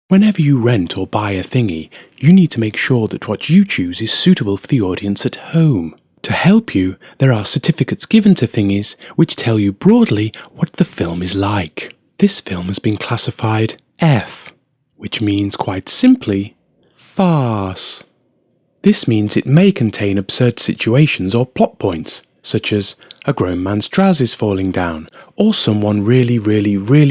Whenever you rent or buy a thingy, you need to make sure that what you choose is suitable for the audience at home. To help you, there are certificates given to thingies which tell you broadly what the film is like. This film has been classified F, which means quite simply, farce. This means it may contain absurd situations or plot points, such as a grown man's trousers falling down, or someone really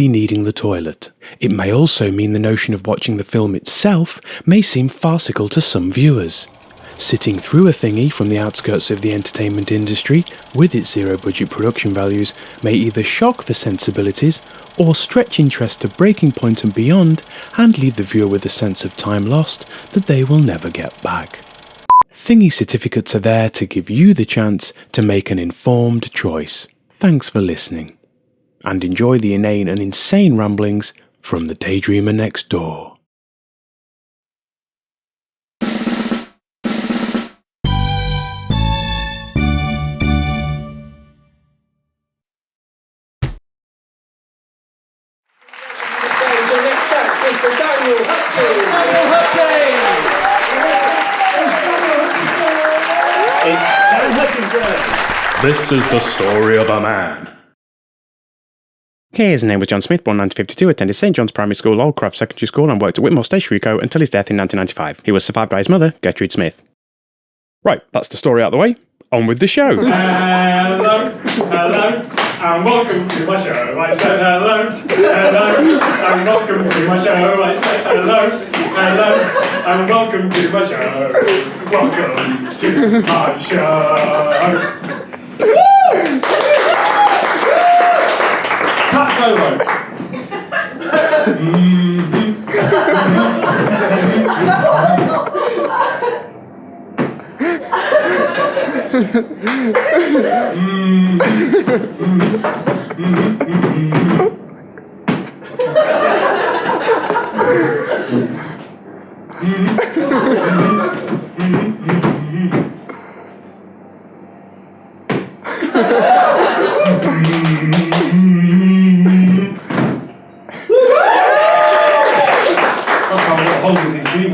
needing the toilet. It may also mean the notion of watching the film itself may seem farcical to some viewers. Sitting through a thingy from the outskirts of the entertainment industry, with its zero budget production values, may either shock the sensibilities, or stretch interest to breaking point and beyond, and leave the viewer with a sense of time lost that they will never get back. Thingy certificates are there to give you the chance to make an informed choice. Thanks for listening, and enjoy the inane and insane ramblings from the daydreamer next door. Mr. Daniel Hutchings! Daniel Hutchings! It's Daniel Hutchings' This is the story of a man. His name was John Smith, born 1952, attended St John's Primary School, Aldcroft Secondary School, and worked at Whitmore Stationery Co. until his death in 1995. He was survived by his mother, Gertrude Smith. Right, that's the story out of the way. On with the show. Hello, and welcome to my show. I said hello, and welcome to my show. I said hello, and welcome to my show. Welcome to my show. Woo! Tap solo.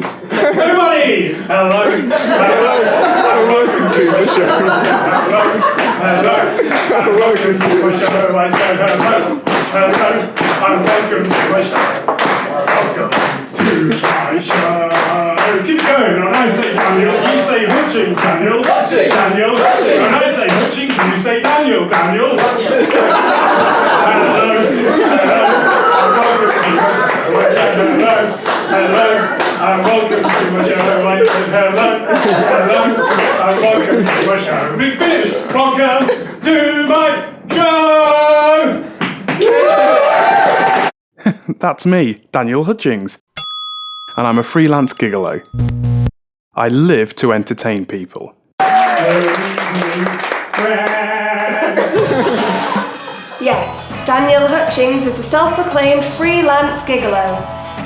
Everybody! Hello! And welcome to the show. And welcome to my show. I said hello, and welcome to my show. Welcome to my show. Keep going. When I say Daniel, you say Hutchings, Daniel. Daniel. When I say Hutchings, you say Daniel. Hello, and welcome to my show. I said hello, and welcome to my show. We finished. Welcome to my show. That's me, Daniel Hutchings. And I'm a freelance gigolo. I live to entertain people. Yes, Daniel Hutchings is the self-proclaimed freelance gigolo.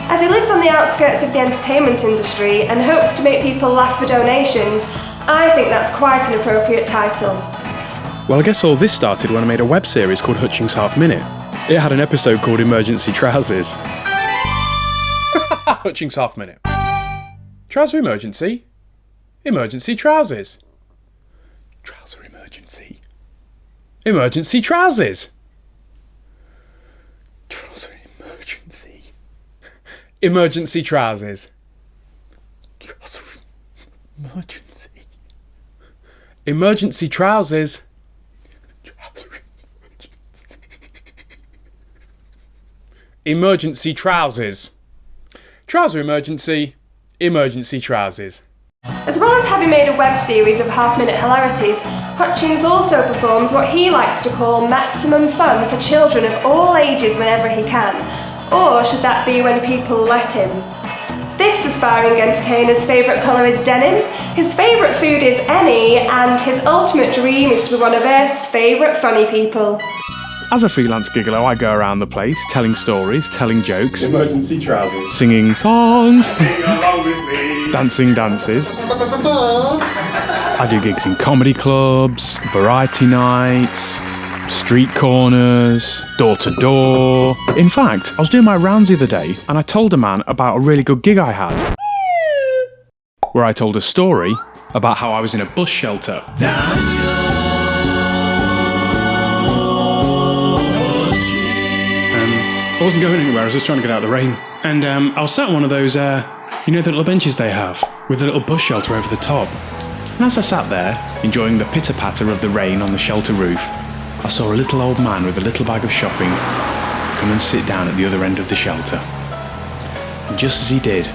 As he lives on the outskirts of the entertainment industry and hopes to make people laugh for donations, I think that's quite an appropriate title. Well, I guess all this started when I made a web series called Hutchings Half Minute. It had an episode called Emergency Trousers. Hutchings Half Minute. Trouser emergency. Emergency trousers. Trouser emergency. Emergency trousers. Trouser emergency. Emergency trousers. Trouser emergency. Emergency trousers. Trouser emergency. Emergency trousers. Trouser emergency. Emergency trousers. As well as having made a web series of half-minute hilarities, Hutchings also performs what he likes to call maximum fun for children of all ages whenever he can. Or should that be when people let him? This aspiring entertainer's favourite colour is denim, his favourite food is any, and his ultimate dream is to be one of Earth's favourite funny people. As a freelance gigolo, I go around the place, telling stories, telling jokes, Emergency trousers. singing songs, Sing along with me. dancing dances. I do gigs in comedy clubs, variety nights, street corners, door to door. In fact, I was doing my rounds the other day and I told a man about a really good gig I had, where I told a story about how I was in a bus shelter. I wasn't going anywhere, I was just trying to get out of the rain. And I was sat on one of those, the little benches they have, with a little bus shelter over the top. And as I sat there, enjoying the pitter-patter of the rain on the shelter roof, I saw a little old man with a little bag of shopping come and sit down at the other end of the shelter. And just as he did,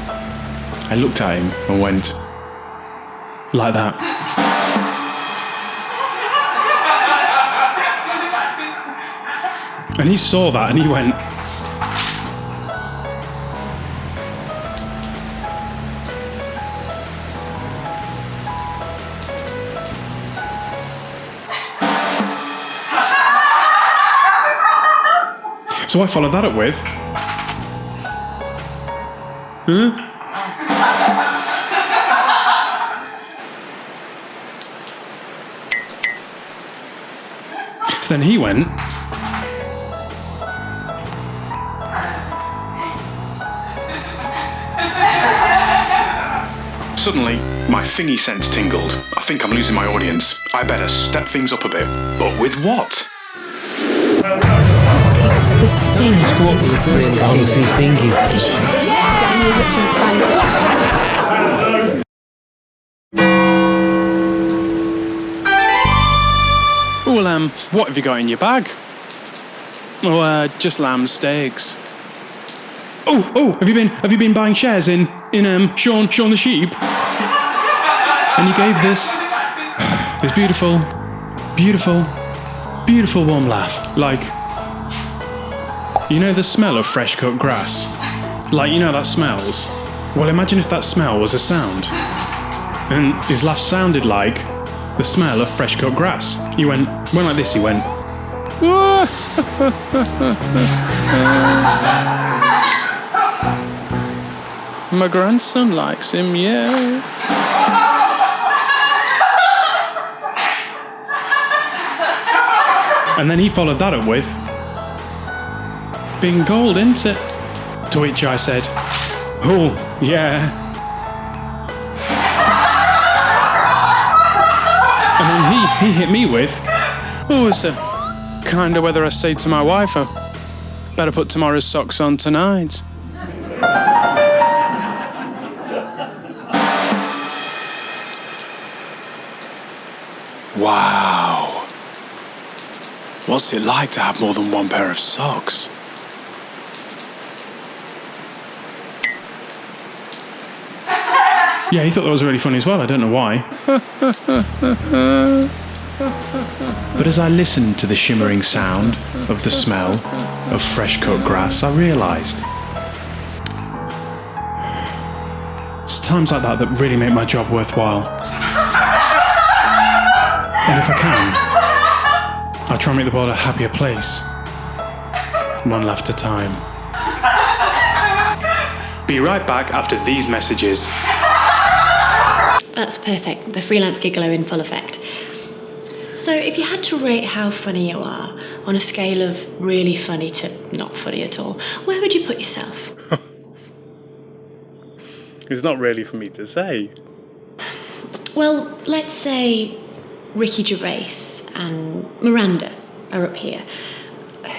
I looked at him and went, like that. And he saw that and he went, so I followed that up with, So then he went, suddenly, my thingy sense tingled. I think I'm losing my audience. I better step things up a bit. But with what? The same honestly thinking. Daniel Hutchings fan. Well, what have you got in your bag? Oh, just lamb steaks. Oh, have you been buying shares in Shaun the Sheep? And you gave this beautiful warm laugh, like, the smell of fresh cut grass. Like, that smells. Well, imagine if that smell was a sound. And his laugh sounded like the smell of fresh cut grass. He went like this, he went, my grandson likes him, yeah. And then he followed that up with, been cold, ain't it? To which I said, oh, yeah. And then he hit me with, oh, it's a kind of weather I say to my wife, I better put tomorrow's socks on tonight. Wow. What's it like to have more than one pair of socks? Yeah, he thought that was really funny as well, I don't know why. But as I listened to the shimmering sound of the smell of fresh cut grass, I realised it's times like that that really make my job worthwhile. And if I can, I'll try and make the world a happier place, one laugh at a time. Be right back after these messages. That's perfect. The Freelance Giggle-oh in full effect. So if you had to rate how funny you are on a scale of really funny to not funny at all, where would you put yourself? It's not really for me to say. Well, let's say Ricky Gervais and Miranda are up here.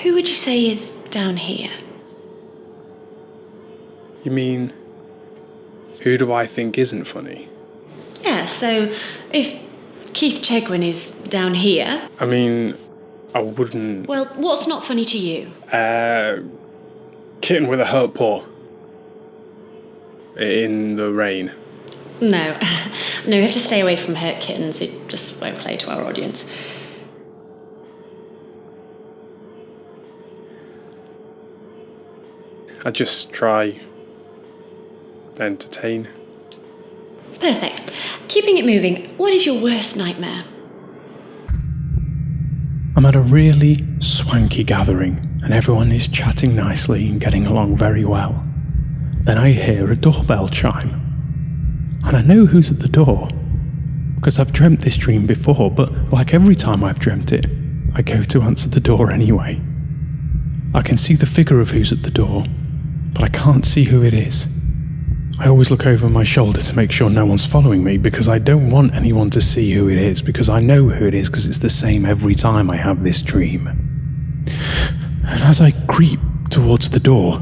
Who would you say is down here? You mean, who do I think isn't funny? Yeah, so if Keith Chegwin is down here... I mean, I wouldn't... Well, what's not funny to you? Kitten with a hurt paw. In the rain. No. No, we have to stay away from hurt kittens. It just won't play to our audience. I just try entertain. Perfect. Keeping it moving, what is your worst nightmare? I'm at a really swanky gathering and everyone is chatting nicely and getting along very well. Then I hear a doorbell chime. And I know who's at the door, because I've dreamt this dream before, but like every time I've dreamt it, I go to answer the door anyway. I can see the figure of who's at the door, but I can't see who it is. I always look over my shoulder to make sure no one's following me because I don't want anyone to see who it is, because I know who it is because it's the same every time I have this dream. And as I creep towards the door,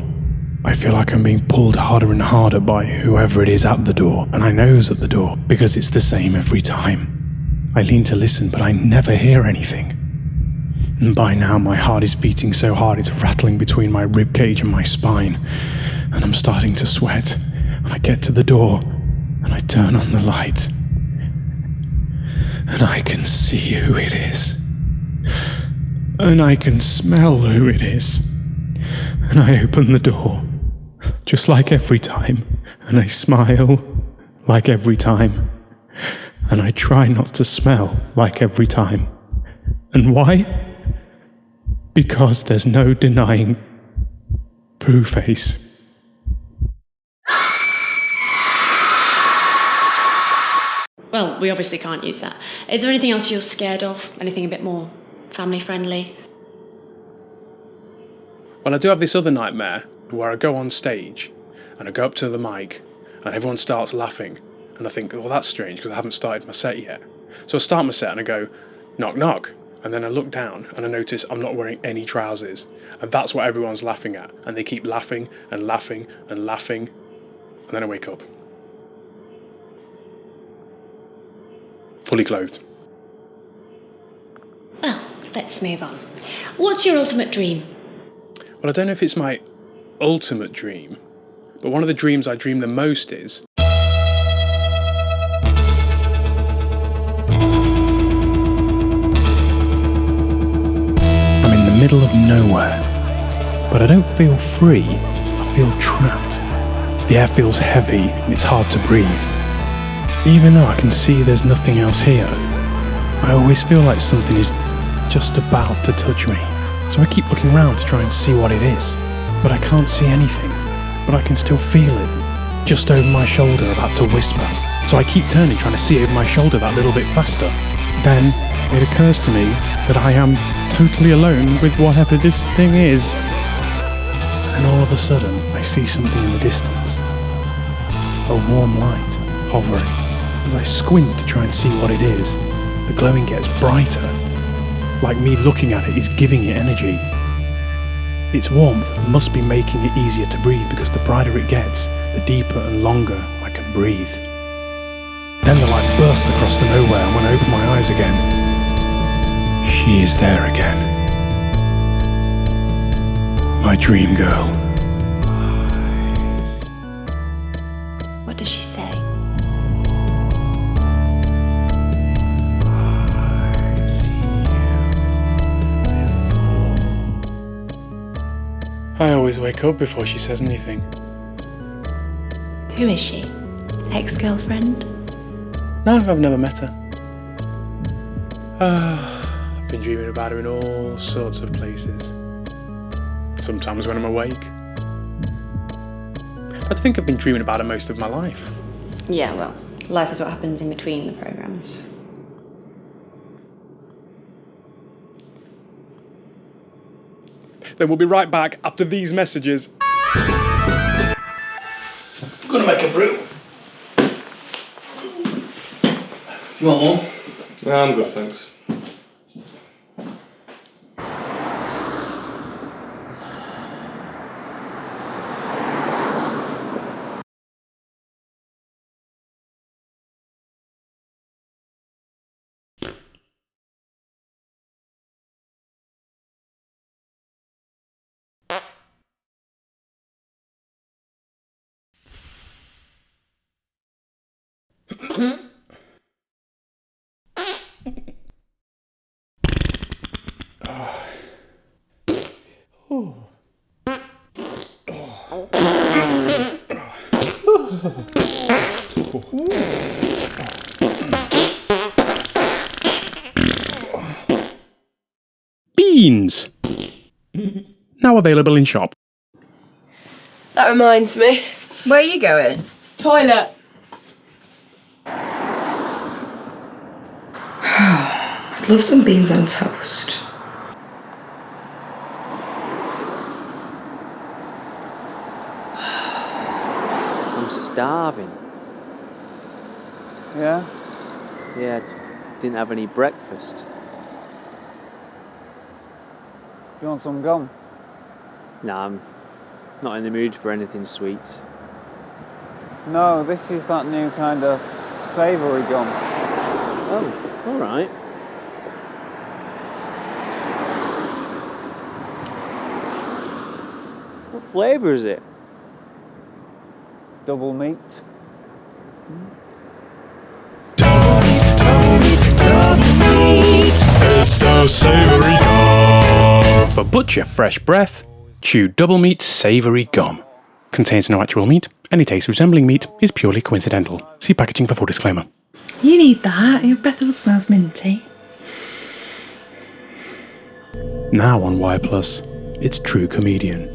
I feel like I'm being pulled harder and harder by whoever it is at the door, and I know who's at the door because it's the same every time. I lean to listen, but I never hear anything. And by now my heart is beating so hard it's rattling between my ribcage and my spine, and I'm starting to sweat. And I get to the door, and I turn on the light, and I can see who it is. And I can smell who it is. And I open the door, just like every time, and I smile like every time. And I try not to smell like every time. And why? Because there's no denying Pooface. Well, we obviously can't use that. Is there anything else you're scared of? Anything a bit more family-friendly? Well, I do have this other nightmare where I go on stage and I go up to the mic and everyone starts laughing. And I think, well, that's strange because I haven't started my set yet. So I start my set and I go, knock, knock. And then I look down and I notice I'm not wearing any trousers. And that's what everyone's laughing at. And they keep laughing and laughing and laughing. And then I wake up. Fully clothed. Well, let's move on. What's your ultimate dream? Well, I don't know if it's my ultimate dream, but one of the dreams I dream the most is I'm in the middle of nowhere, but I don't feel free, I feel trapped. The air feels heavy and it's hard to breathe. Even though I can see there's nothing else here, I always feel like something is just about to touch me. So I keep looking around to try and see what it is, but I can't see anything, but I can still feel it, just over my shoulder about to whisper. So I keep turning, trying to see over my shoulder that little bit faster. Then it occurs to me that I am totally alone with whatever this thing is. And all of a sudden, I see something in the distance. A warm light, hovering. As I squint to try and see what it is, the glowing gets brighter. Like me looking at it is giving it energy. Its warmth must be making it easier to breathe because the brighter it gets, the deeper and longer I can breathe. Then the light bursts across the nowhere, and when I open my eyes again, she is there again. My dream girl. What does she say? I always wake up before she says anything. Who is she? Ex-girlfriend? No, I've never met her. I've been dreaming about her in all sorts of places. Sometimes when I'm awake. I think I've been dreaming about her most of my life. Yeah, well, life is what happens in between the programmes. Then we'll be right back after these messages. I'm gonna make a brew. You want one? No, I'm good, thanks. Beans! Now available in shop. That reminds me. Where are you going? Toilet. I'd love some beans on toast. I'm starving. Yeah? Yeah, didn't have any breakfast. You want some gum? Nah, I'm not in the mood for anything sweet. No, this is that new kind of savoury gum. Oh, alright. What flavour is it? Double meat. It's the savoury gum. For butcher fresh breath, chew double meat savoury gum. Contains no actual meat. Any taste resembling meat is purely coincidental. See packaging for full disclaimer. You need that. Your breath all smells minty. Now on Wire Plus, it's True Comedian,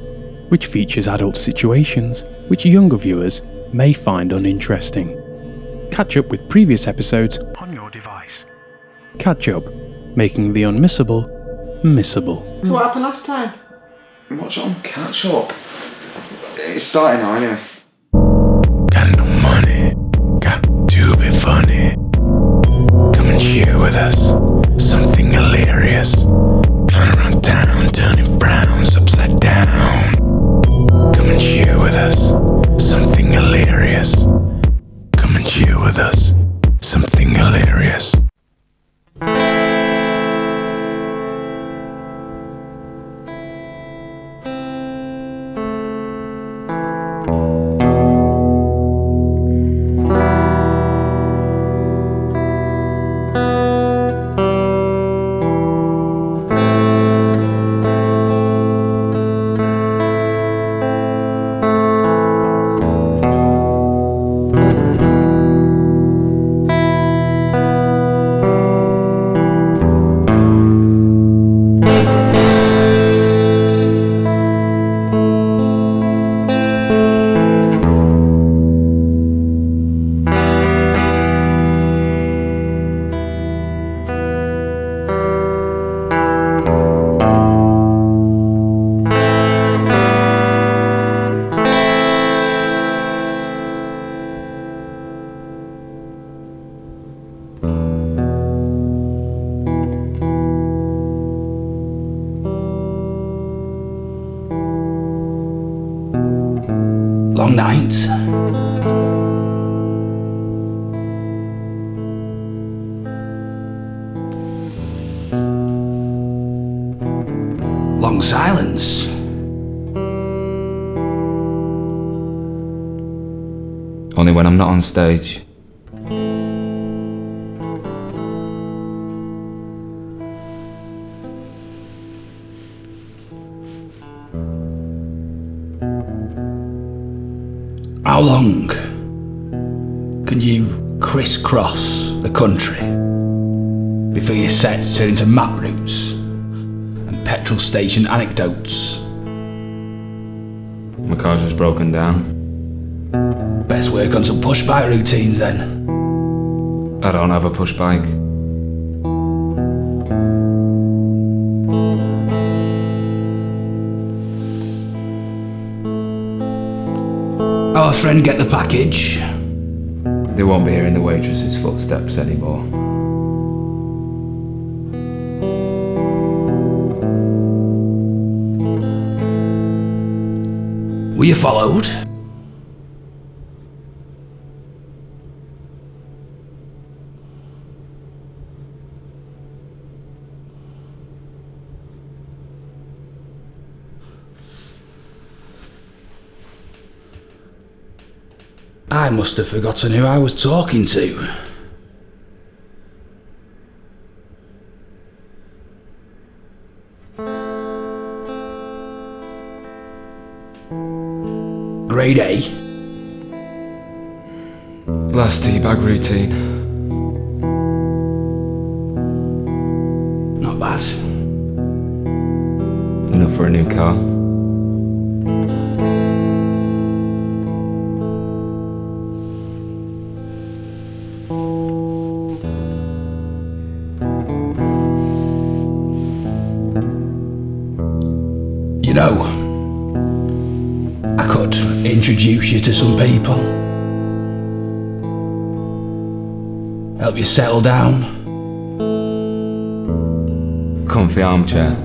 which features adult situations which younger viewers may find uninteresting. Catch up with previous episodes on your device. Catch up, making the unmissable missable. So what happened last time? What's on catch up? It's starting now anyway. Got no money, got to be funny. Come and share with us something hilarious. Clown around town, turning frowns upside down. Come and share with us something hilarious. Come and share with us something hilarious. Long nights. Long silence. Only when I'm not on stage. How long can you crisscross the country before your sets turn into map routes and petrol station anecdotes? My car's just broken down. Best work on some push bike routines then. I don't have a push bike. Our friend get the package. They won't be hearing the waitress's footsteps anymore. Were you followed? I must have forgotten who I was talking to. Grade A. Last teabag routine. Not bad. Enough for a new car. You know, I could introduce you to some people. Help you settle down? Comfy armchair.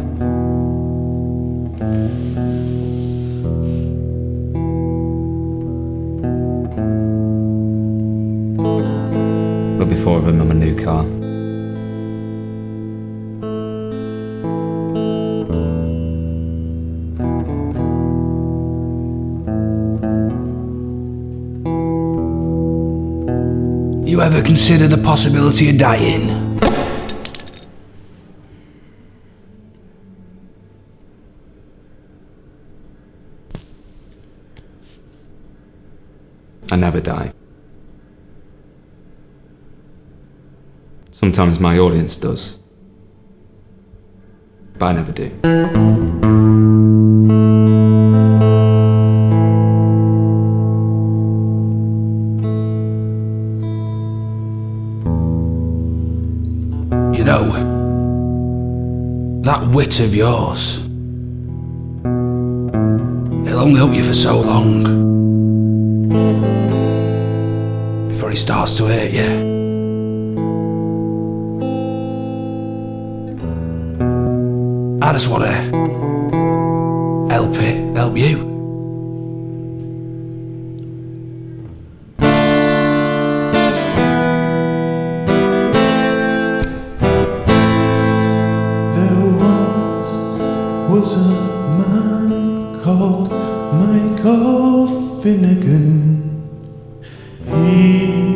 There'll be 4 of them in my new car. You ever consider the possibility of dying? I never die. Sometimes my audience does. But I never do. You know, that wit of yours, it'll only help you for so long before he starts to hurt you. I just want to help you. Was a man called Michael Finnegan. He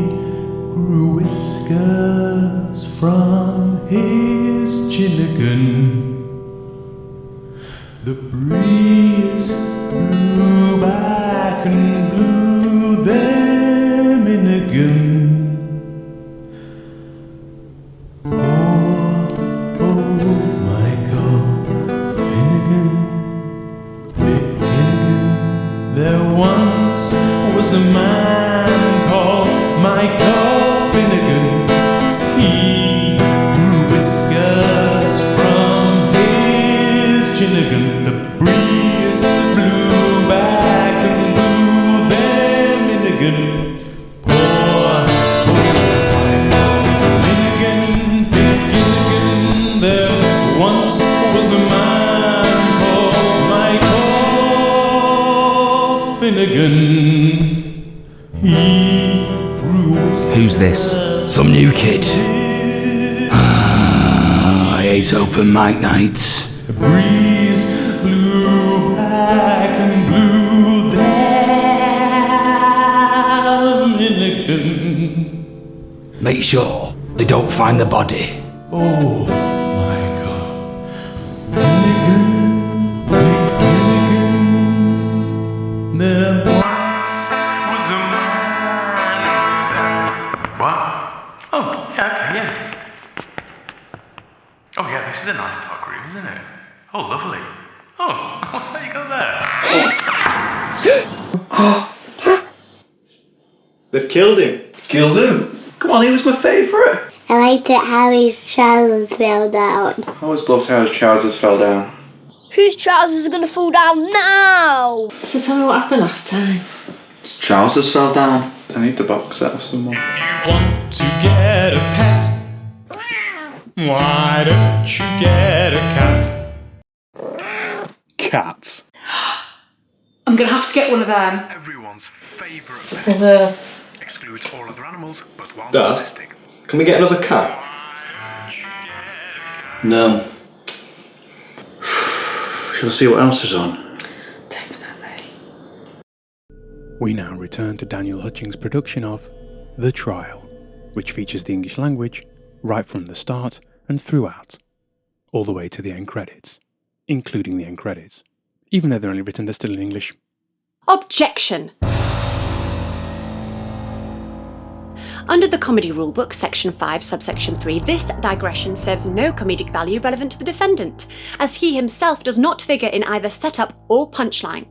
grew whiskers from his chinnigan. The breeze blew back and blew them in again. A man called Michael Finnegan. He grew whiskers from his chinnigan. The breeze blew back and blew them in again. Poor Michael Finnegan, big Finnegan. There once was a man called Michael Finnegan. Who's this? Some new kid. I hate open mic nights. The breeze blew back and blew them in again. Make sure they don't find the body. Oh, Michael Finnegan, big Finnegan. There was a man. What? Oh, yeah, okay, yeah. Oh, yeah, this is a nice dark room, isn't it? Oh, lovely. Oh, what's that you got there? They've killed him. Killed who? Come on, he was my favourite. I liked it how his trousers fell down. I always loved how his trousers fell down. Whose trousers are going to fall down now? So tell me what happened last time. His trousers fell down. I need the box set of someone. Want to get a pet? Why don't you get a cat? Cats. I'm going to have to get one of them. Everyone's favourite pet. Excludes all other animals, but while Dad, can we get another cat? No. Shall I see what else is on? Definitely. We now return to Daniel Hutchings' production of The Trial, which features the English language right from the start and throughout, all the way to the end credits, including the end credits. Even though they're only written, they're still in English. Objection! Under the Comedy Rulebook, Section 5, Subsection 3, this digression serves no comedic value relevant to the defendant, as he himself does not figure in either setup or punchline.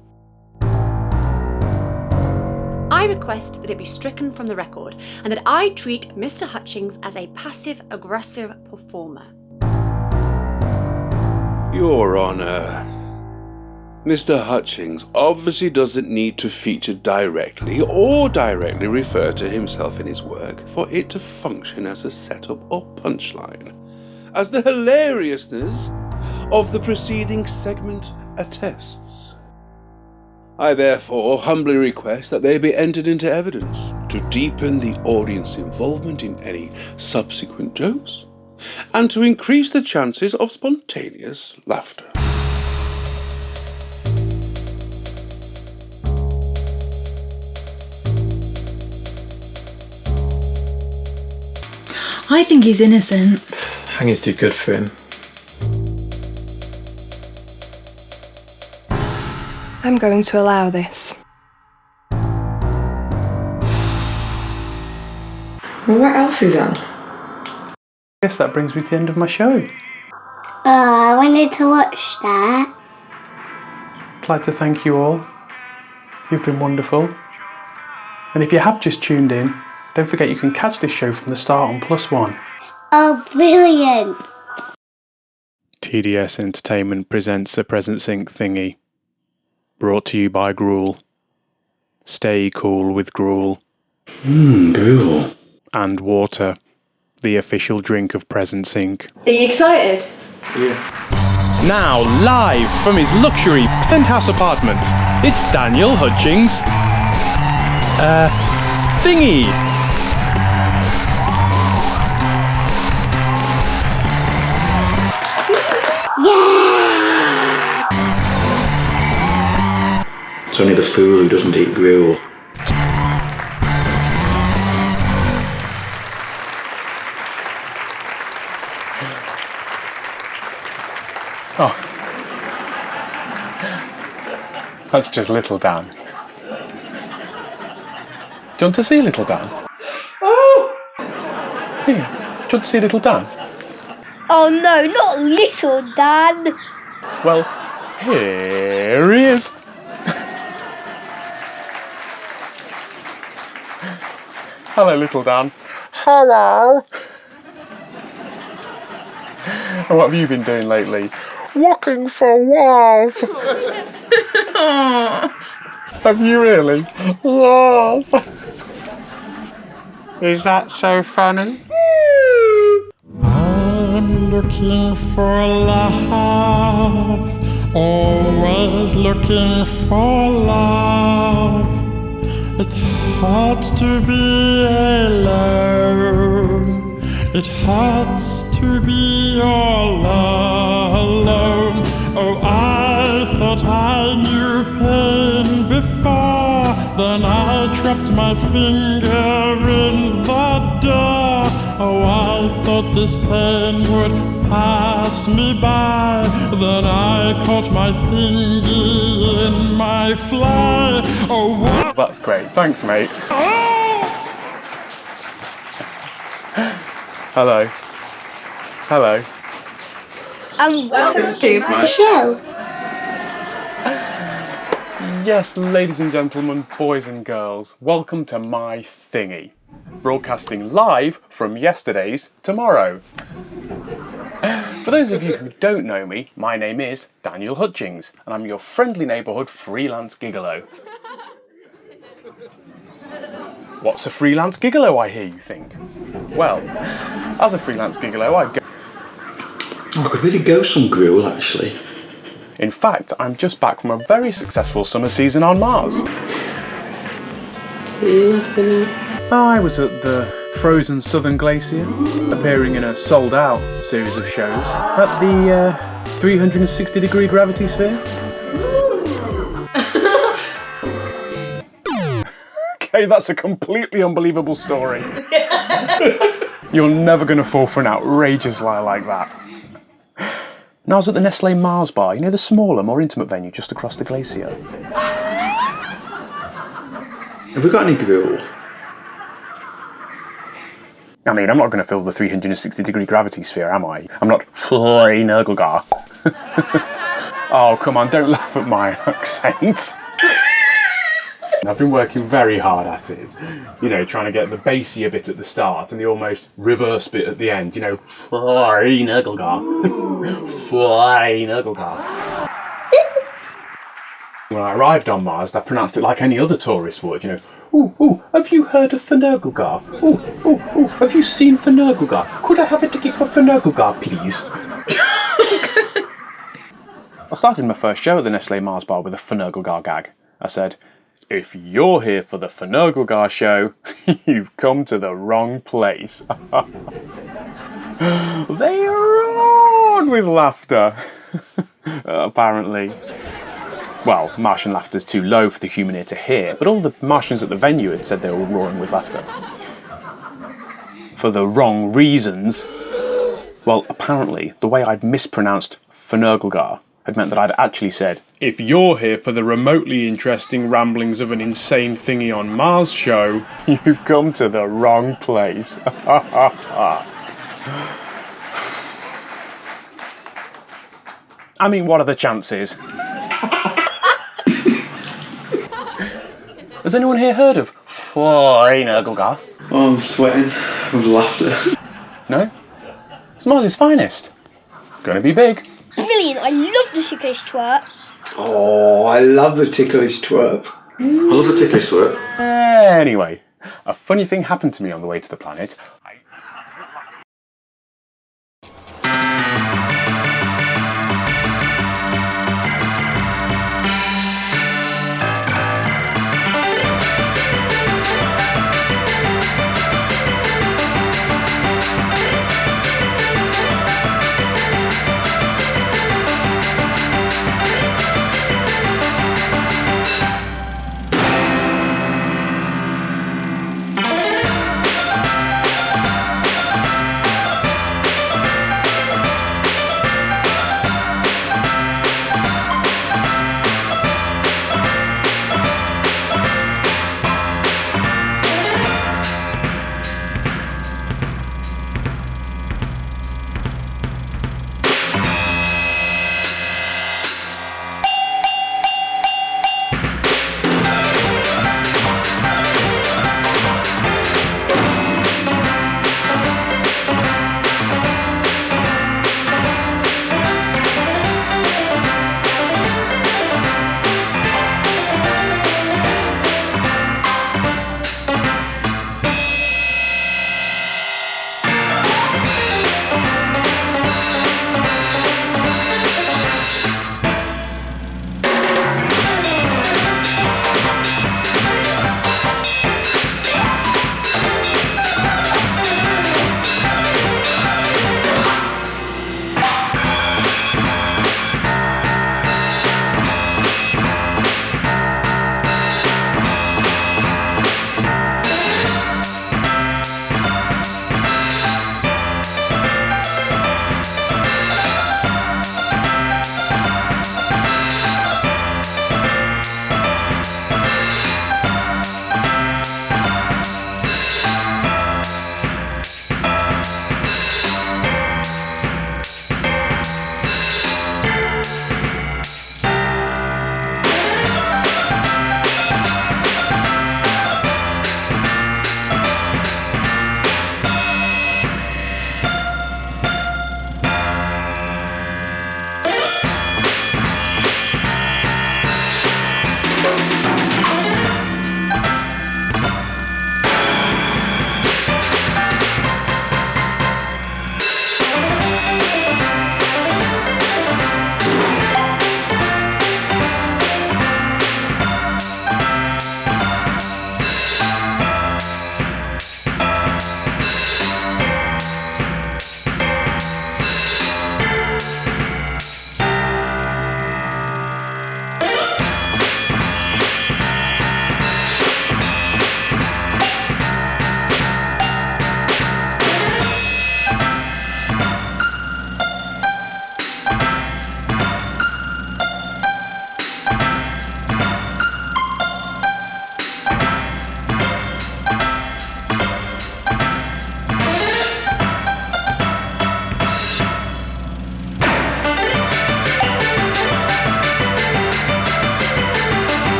I request that it be stricken from the record, and that I treat Mr. Hutchings as a passive-aggressive performer. Your Honour, Mr. Hutchings obviously doesn't need to feature directly or directly refer to himself in his work for it to function as a setup or punchline, as the hilariousness of the preceding segment attests. I therefore humbly request that they be entered into evidence to deepen the audience involvement in any subsequent jokes and to increase the chances of spontaneous laughter. I think he's innocent. Hanging's too good for him. I'm going to allow this. Well, what else is on? I guess that brings me to the end of my show. I wanted to watch that. I'd like to thank you all. You've been wonderful. And if you have just tuned in, don't forget you can catch this show from the start on +1. Oh, brilliant! TDS Entertainment presents a Present Sync thingy. Brought to you by Gruel. Stay cool with Gruel. Gruel. And water, the official drink of Present Sync. Are you excited? Yeah. Now, live from his luxury penthouse apartment, it's Daniel Hutchings. Thingy! Yeah! It's only the fool who doesn't eat gruel. Oh. That's just Little Dan. Do you want to see Little Dan? Oh! Here, do you want to see Little Dan? Oh no, not little Dan! Well, here he is. Hello, Little Dan. Hello. And what have you been doing lately? Walking for walls. Have you really? Yes. Is that so funny? I'm looking for love, always looking for love. It hurts to be alone, it hurts to be all alone. Oh, I thought I knew pain before, then I trapped my finger in the door. Oh, I thought this pain would pass me by, then I caught my thingy in my fly. Oh, what? That's great. Thanks, mate. Hello. Hello. Welcome to my show. Yes, ladies and gentlemen, boys and girls, welcome to my thingy. Broadcasting live from yesterday's tomorrow. For those of you who don't know me, my name is Daniel Hutchings, and I'm your friendly neighbourhood freelance gigolo. What's a freelance gigolo, I hear you think? Well, as a freelance gigolo, I go... I could really go some gruel, actually. In fact, I'm just back from a very successful summer season on Mars. I was at the frozen southern glacier, appearing in a sold-out series of shows at the 360-degree gravity sphere. Okay, that's a completely unbelievable story. You're never going to fall for an outrageous lie like that. And I was at the Nestlé Mars bar, you know, the smaller, more intimate venue just across the glacier. Have we got any gruel? I mean, I'm not going to fill the 360-degree gravity sphere, am I? I'm not Flurry Nurglegar. Oh, come on, don't laugh at my accent. I've been working very hard at it. You know, trying to get the bassier bit at the start and the almost reverse bit at the end. You know, Flurry Nurglegar. Flurry Nurglegar. When I arrived on Mars, I pronounced it like any other tourist would, you know. Ooh, have you heard of Fanurgulgar? Ooh, have you seen Fanurgulgar? Could I have a ticket for Fanurgulgar, please? I started my first show at the Nestle Mars bar with a Fanurgulgar gag. I said, if you're here for the Fanurgulgar show, you've come to the wrong place. They roared with laughter. Apparently. Well, Martian laughter's too low for the human ear to hear, but all the Martians at the venue had said they were roaring with laughter. For the wrong reasons. Well, apparently, the way I'd mispronounced Fanurgulgar had meant that I'd actually said, if you're here for the remotely interesting ramblings of an insane thingy on Mars show, you've come to the wrong place. I mean, what are the chances? Has anyone here heard of Fanurgulgar? Oh, I'm sweating with laughter. No? It's Mars' finest. Gonna be big. Brilliant, I love the ticklish twerp. Oh, I love the ticklish twerp. I love the ticklish twerp. Anyway, a funny thing happened to me on the way to the planet.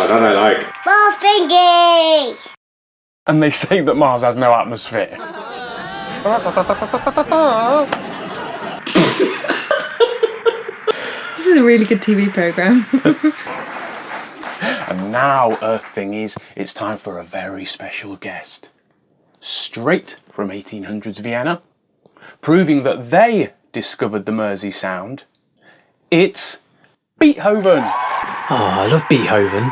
that I like. More thingy! And they say that Mars has no atmosphere. This is a really good TV programme. And now, Earth Thingies, it's time for a very special guest. Straight from 1800s Vienna, proving that they discovered the Mersey sound, it's Beethoven. Oh, I love Beethoven.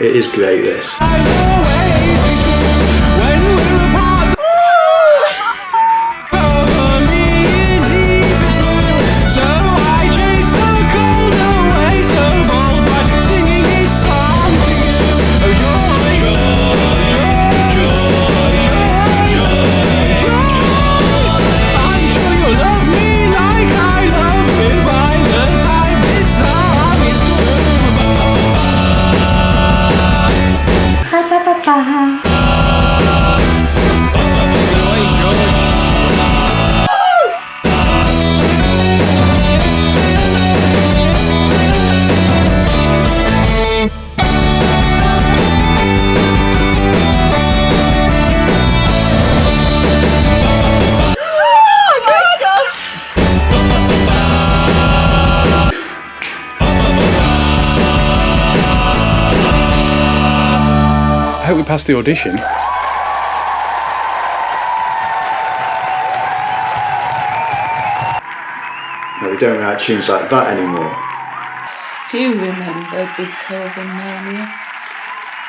It is great, this. I hope we passed the audition. No, we don't write tunes like that anymore. Do you remember Beethoven Mania?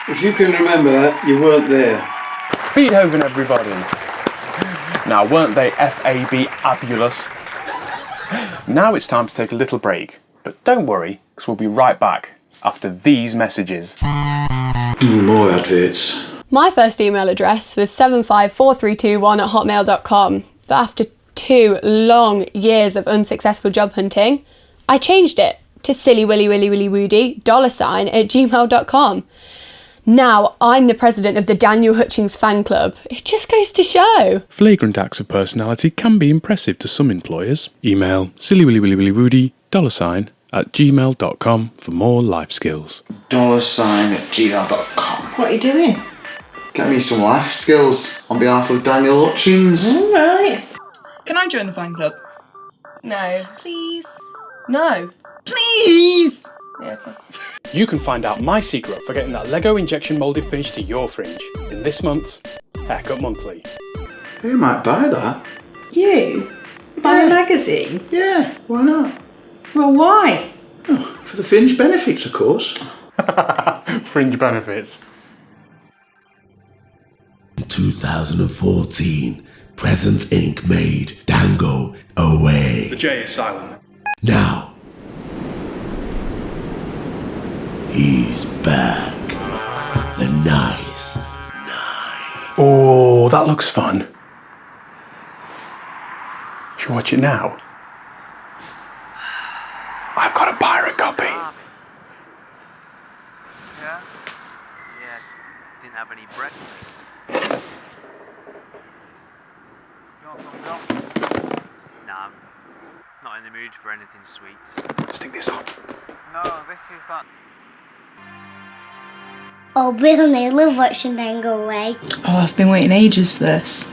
If you can remember that, you weren't there. Beethoven, everybody. Now, weren't they fabulous? Now it's time to take a little break. But don't worry, because we'll be right back after these messages. More adverts. My first email address was 754321@hotmail.com, but after 2 long years of unsuccessful job hunting, I changed it to sillywillywillywillywoody $at gmail.com. Now I'm the president of the Daniel Hutchings fan club. It just goes to show. Flagrant acts of personality can be impressive to some employers. Email sillywillywillywillywoody $@gmail.com for more life skills. $@gmail.com. What are you doing? Get me some life skills on behalf of Daniel Hutchings. Alright. Can I join the fan club? No. Please. No. Please! Yeah, okay. You can find out my secret for getting that Lego injection moulded finish to your fringe in this month's Haircut Monthly. Who might buy that? You? Buy a magazine? Yeah, why not? Well, why? Oh, for the fringe benefits, of course. Fringe benefits. 2014, Presents Inc. made Dango Away. The J is silent. Now, he's back. The nice. Oh, that looks fun. Should we watch it now? I've got a pirate copy. Yeah? Yeah, didn't have any breakfast. You want some milk? Nah, I'm not in the mood for anything sweet. Stick this on. No, this is that. Oh, Bill, I love watching them go away. Oh, I've been waiting ages for this.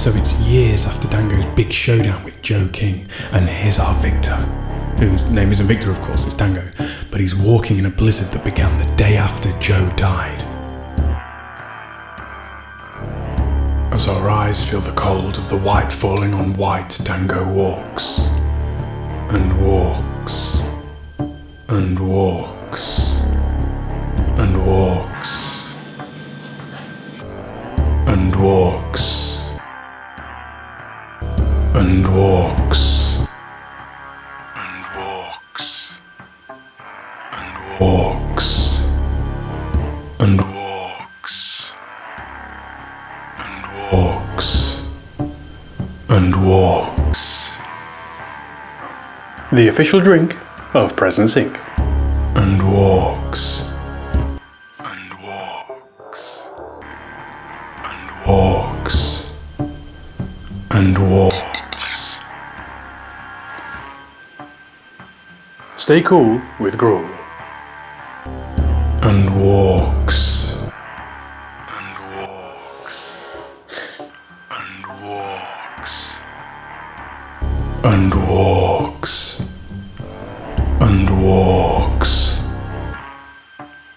So it's years after Dango's big showdown with Joe King, and here's our Victor, whose name isn't Victor, of course, it's Dango, but he's walking in a blizzard that began the day after Joe died. As our eyes feel the cold of the white falling on white, Dango walks, and walks, and walks, and walks, and walks, and walks, and walks, and walks, and walks, and walks, and walks. The official drink of Presence Inc. And walks, And walks. and walks, and walks. Stay cool with Gruel. And walks, And walks. And walks. and walks, and walks,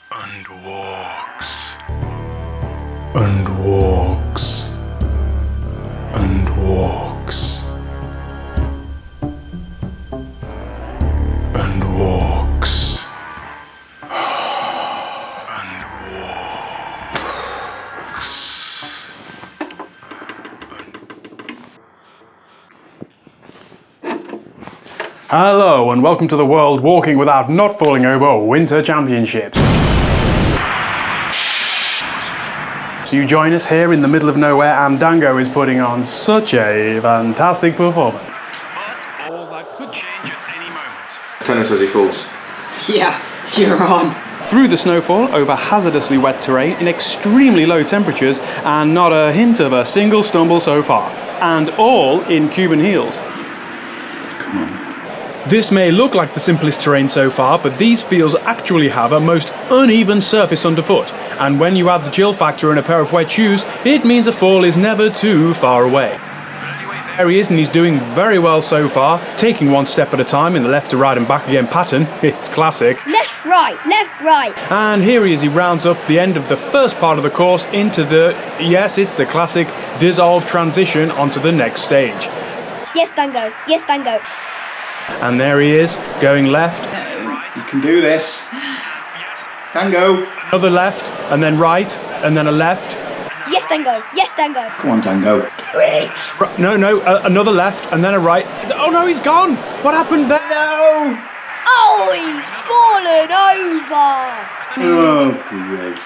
And walks. and walks, and walks, and walks. Hello and welcome to the World Walking Without Not Falling Over Winter Championships. So you join us here in the middle of nowhere and Dango is putting on such a fantastic performance. But all that could change at any moment. Tennis as he falls. Yeah, you're on. Through the snowfall, over hazardously wet terrain, in extremely low temperatures, and not a hint of a single stumble so far. And all in Cuban heels. Come on. This may look like the simplest terrain so far, but these fields actually have a most uneven surface underfoot, and when you add the chill factor and a pair of wet shoes, it means a fall is never too far away. There he is, and he's doing very well so far, taking one step at a time in the left to right and back again pattern. It's classic. Left, right, left, right. And here he is, he rounds up the end of the first part of the course into the, yes, it's the classic dissolve transition onto the next stage. Yes, Dango. Yes, Dango. And there he is, going left, You can do this. Tango. another left, and then right, and then a left. Yes, Dango. Yes, Dango. Come on, Tango. No, another left, and then a right. Oh no, he's gone! What happened there? No! Oh, he's fallen over. Oh, great.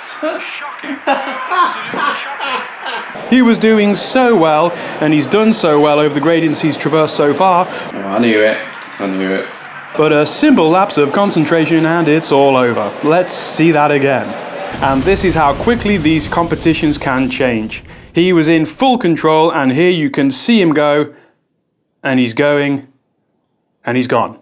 He was doing so well, and he's done so well over the gradients he's traversed so far. Oh, I knew it. I knew it. But a simple lapse of concentration and it's all over. Let's see that again. And this is how quickly these competitions can change. He was in full control, and here you can see him go, and he's going, and he's gone.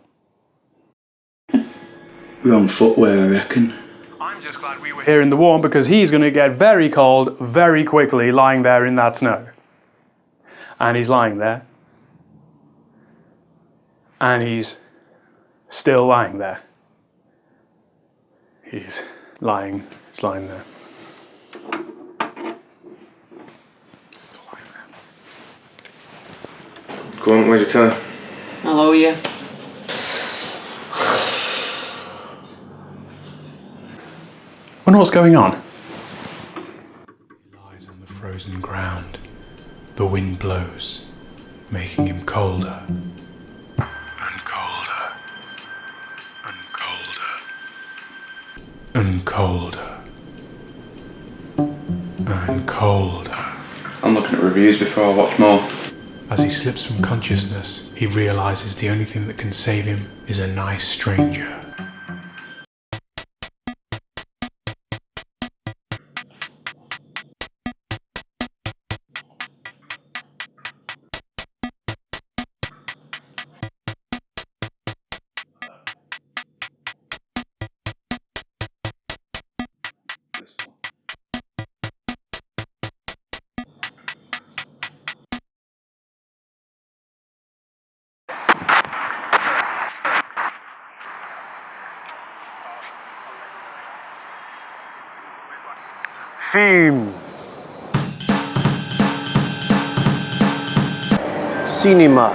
Wrong footwear, I reckon. I'm just glad we were Here in the warm, because he's going to get very cold very quickly lying there in that snow. And he's lying there. And he's still lying there. He's lying there. Go on, where's your tenner? Hello, you. Wonder what's going on. He lies on the frozen ground. The wind blows, making him colder. And colder. And colder. And colder. And colder. I'm looking at reviews before I watch more. As he slips from consciousness, he realizes the only thing that can save him is a nice stranger. Film. Cinéma.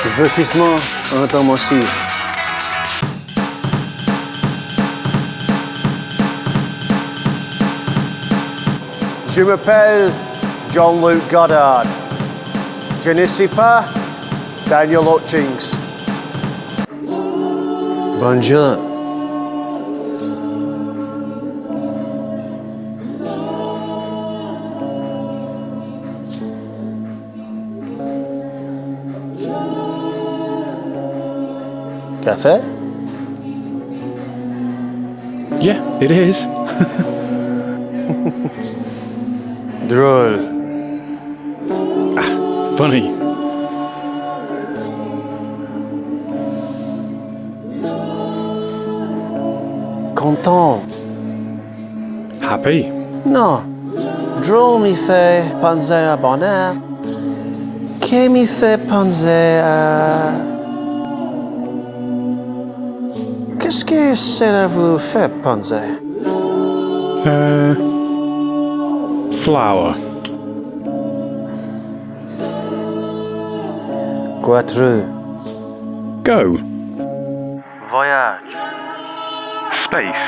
Divertissement intermotion. Je m'appelle Jean-Luc Godard. Je ne suis pas Daniel Hutchings. Bonjour. Café? Yeah, it is. Drôle. Funny. Content. Happy. Non. Drôle me fait penser à bonheur. Qui me fait penser à... Qu'est-ce que cela vous fait penser? Flower. Quatre. Go. Voyage. Space.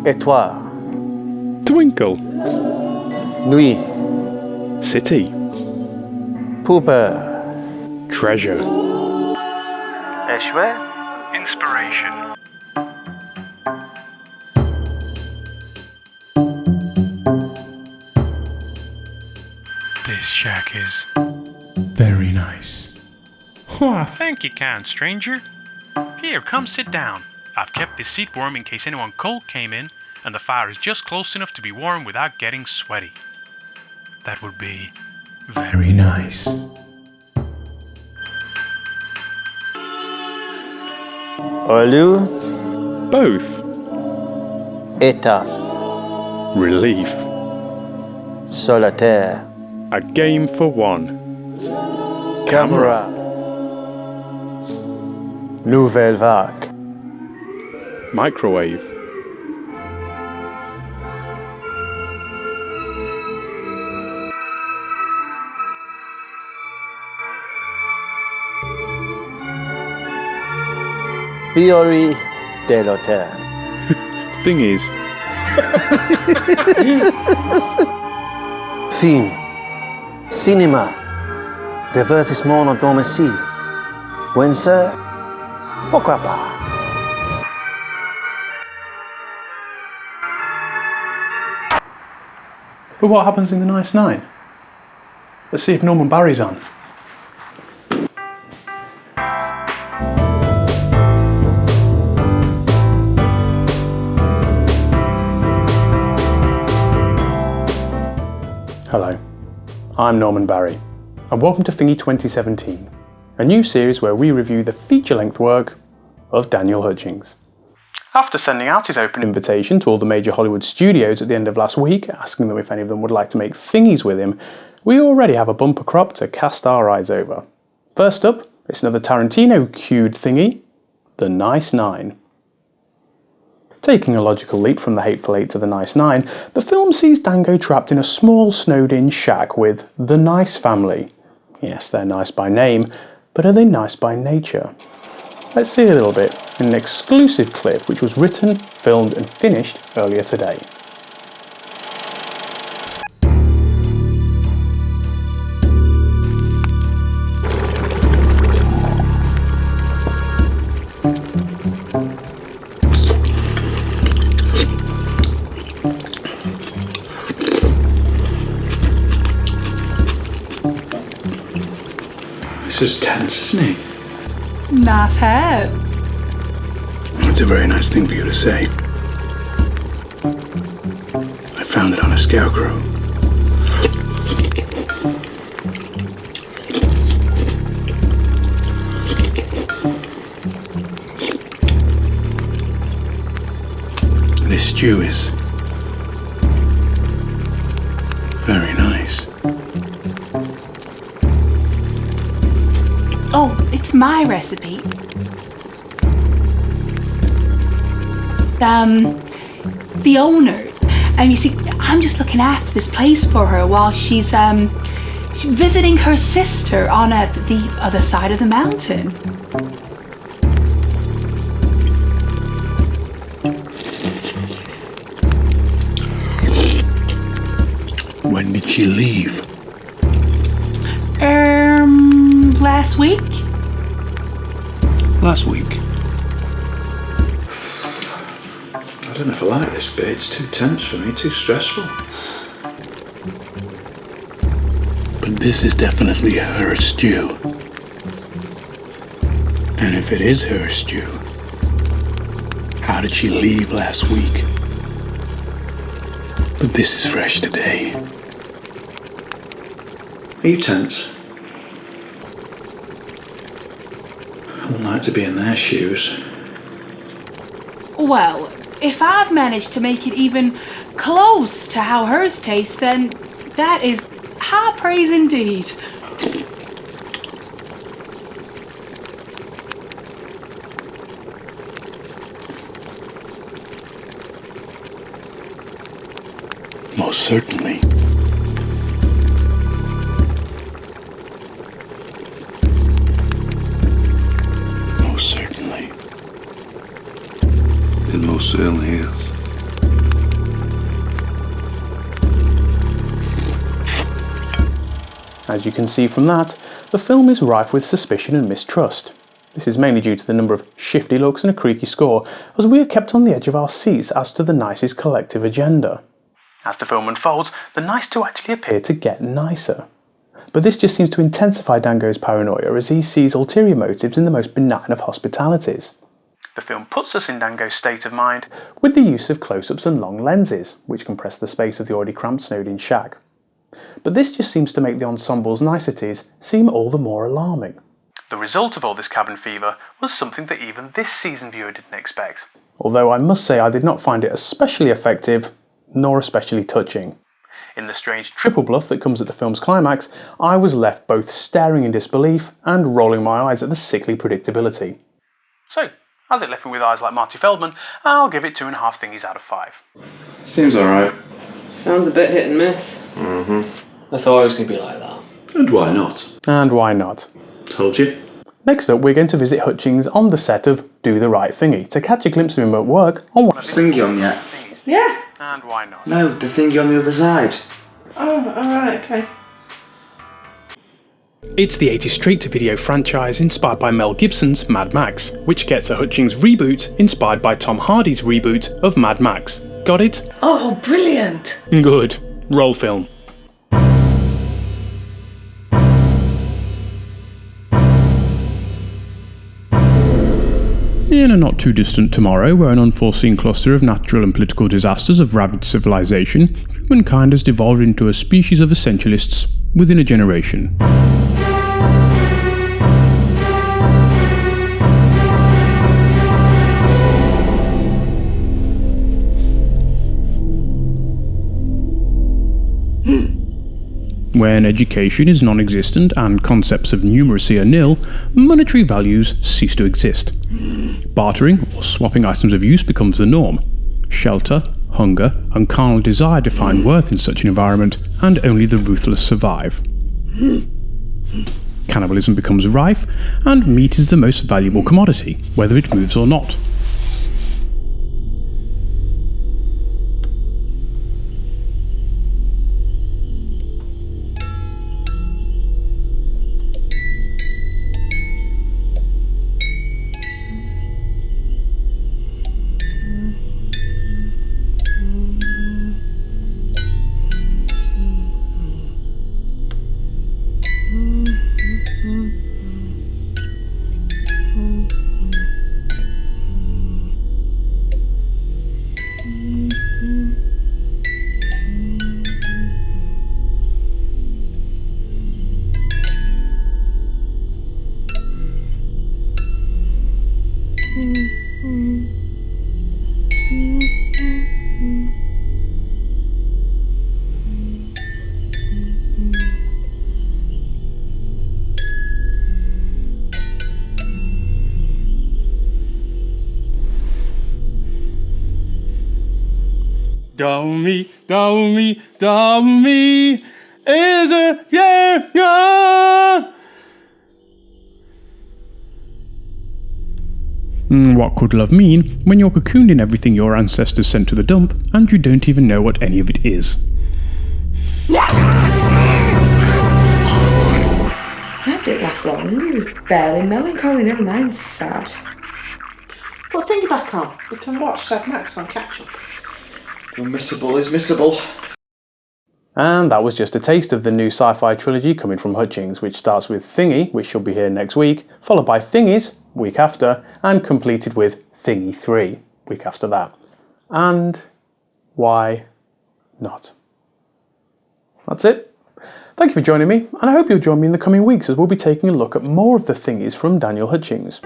Étoile. Twinkle. Nuit. City. Pooper. Treasure. Échoué. Inspiration. This shack is very nice. Why, thank you, kind stranger. Here, come sit down. I've kept this seat warm in case anyone cold came in, and the fire is just close enough to be warm without getting sweaty. That would be very nice. Allure. Both. État. Relief. Solitaire. A game for one. Camera. Nouvelle vague. Microwave. Theory de l'auteur. Thingies. Film. Cinéma. Divertissement à domicile. Windsor. Pourquoi pas? But what happens in the Nice Nine? Let's see if Norman Barry's on. Hello, I'm Norman Barry, and welcome to Thingy 2017, a new series where we review the feature-length work of Daniel Hutchings. After sending out his open invitation to all the major Hollywood studios at the end of last week, asking them if any of them would like to make thingies with him, we already have a bumper crop to cast our eyes over. First up, it's another Tarantino-cued thingy, The Nice Nine. Taking a logical leap from The Hateful Eight to The Nice Nine, the film sees Dango trapped in a small snowed-in shack with the Nice family. Yes, they're nice by name, but are they nice by nature? Let's see a little bit in an exclusive clip which was written, filmed and finished earlier today. This is tense, isn't it? Nice hair. It's a very nice thing for you to say. I found it on a scarecrow. This stew is very nice. Oh, it's my recipe. the owner. You see, I'm just looking after this place for her while she's visiting her sister on the other side of the mountain. When did she leave? Last week? Last week. I don't know if I like this bit. It's too tense for me, too stressful. But this is definitely her stew. And if it is her stew, how did she leave last week? But this is fresh today. Are you tense? I wouldn't like to be in their shoes. Well, if I've managed to make it even close to how hers tastes, then that is high praise indeed. Most certainly. Most certainly. It most certainly is. As you can see from that, the film is rife with suspicion and mistrust. This is mainly due to the number of shifty looks and a creaky score, as we are kept on the edge of our seats as to the Nice's collective agenda. As the film unfolds, the Nice do actually appear to get nicer. But this just seems to intensify Dango's paranoia as he sees ulterior motives in the most benign of hospitalities. The film puts us in Dango's state of mind with the use of close-ups and long lenses, which compress the space of the already cramped snowed-in shack. But this just seems to make the ensemble's niceties seem all the more alarming. The result of all this cabin fever was something that even this season viewer didn't expect. Although I must say I did not find it especially effective, nor especially touching. In the strange triple bluff that comes at the film's climax, I was left both staring in disbelief and rolling my eyes at the sickly predictability. So, as it left me with eyes like Marty Feldman, I'll give it 2.5 thingies out of 5. Seems alright. Sounds a bit hit and miss. Mm-hmm. I thought it was going to be like that. And why not? And why not? Told you. Next up, we're going to visit Hutchings on the set of Do the Right Thingy to catch a glimpse of him at work on one of the Thingy on yet? Yeah. And why not? No, the thingy on the other side. Oh, alright, okay. It's the 80s straight-to-video franchise inspired by Mel Gibson's Mad Max, which gets a Hutchings reboot inspired by Tom Hardy's reboot of Mad Max. Got it? Oh, brilliant. Good. Roll film. In a not too distant tomorrow, where an unforeseen cluster of natural and political disasters have ravaged civilization, humankind has devolved into a species of essentialists within a generation. When education is non-existent and concepts of numeracy are nil, monetary values cease to exist. Bartering or swapping items of use becomes the norm. Shelter, hunger, and carnal desire define worth in such an environment, and only the ruthless survive. Cannibalism becomes rife, and meat is the most valuable commodity, whether it moves or not. Dummy, dummy, dummy, is a yeah. What could love mean when you're cocooned in everything your ancestors sent to the dump and you don't even know what any of it is? That didn't last long. He was barely melancholy, never mind sad. Put the thingy back on. We can watch Sad Max on catch up. Unmissable is missable. And that was just a taste of the new sci-fi trilogy coming from Hutchings, which starts with Thingy, which shall be here next week, followed by Thingies, week after, and completed with Thingy 3, week after that. And why not? That's it. Thank you for joining me, and I hope you'll join me in the coming weeks as we'll be taking a look at more of the Thingies from Daniel Hutchings.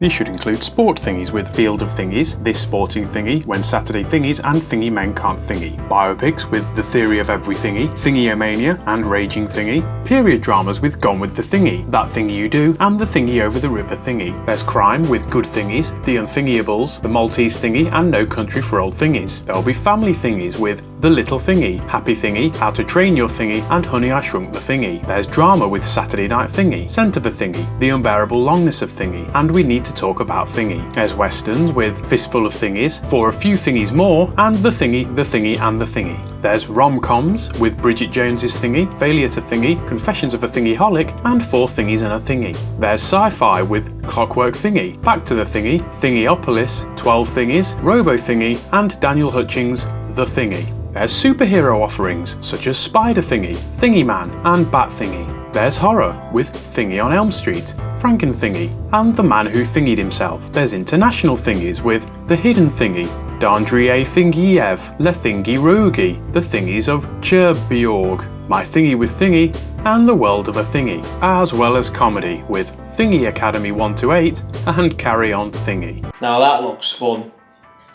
These should include sport thingies with Field of Thingies, This Sporting Thingy, When Saturday Thingies, and Thingy Men Can't Thingy. Biopics with The Theory of Every Thingy, Thingy-O-Mania, and Raging Thingy. Period dramas with Gone with the Thingy, That Thingy You Do, and The Thingy Over the River Thingy. There's crime with Good Thingies, The Unthingiables, The Maltese Thingy, and No Country for Old Thingies. There'll be family thingies with The Little Thingy, Happy Thingy, How to Train Your Thingy, and Honey I Shrunk the Thingy. There's drama with Saturday Night Thingy, Scent of the Thingy, The Unbearable Longness of Thingy, and We Need to Talk About Thingy. There's westerns with Fistful of Thingies, For a Few Thingies More, and The Thingy, and The Thingy. There's rom-coms with Bridget Jones's Thingy, Failure to Thingy, Confessions of a Thingy-holic, and 4 Thingies and a Thingy. There's sci-fi with Clockwork Thingy, Back to the Thingy, Thingiopolis, 12 Thingies, Robo Thingy, and Daniel Hutchings' The Thingy. There's superhero offerings such as Spider Thingy, Thingy Man, and Bat Thingy. There's horror with Thingy on Elm Street, Franken Thingy, and The Man Who Thingied Himself. There's international thingies with The Hidden Thingy, Dandrier Thingiev, Le Thingy Rogi, The Thingies of Cherbiorg, My Thingy with Thingy, and The World of a Thingy, as well as comedy with Thingy Academy 1 to 8 and Carry On Thingy. Now that looks fun.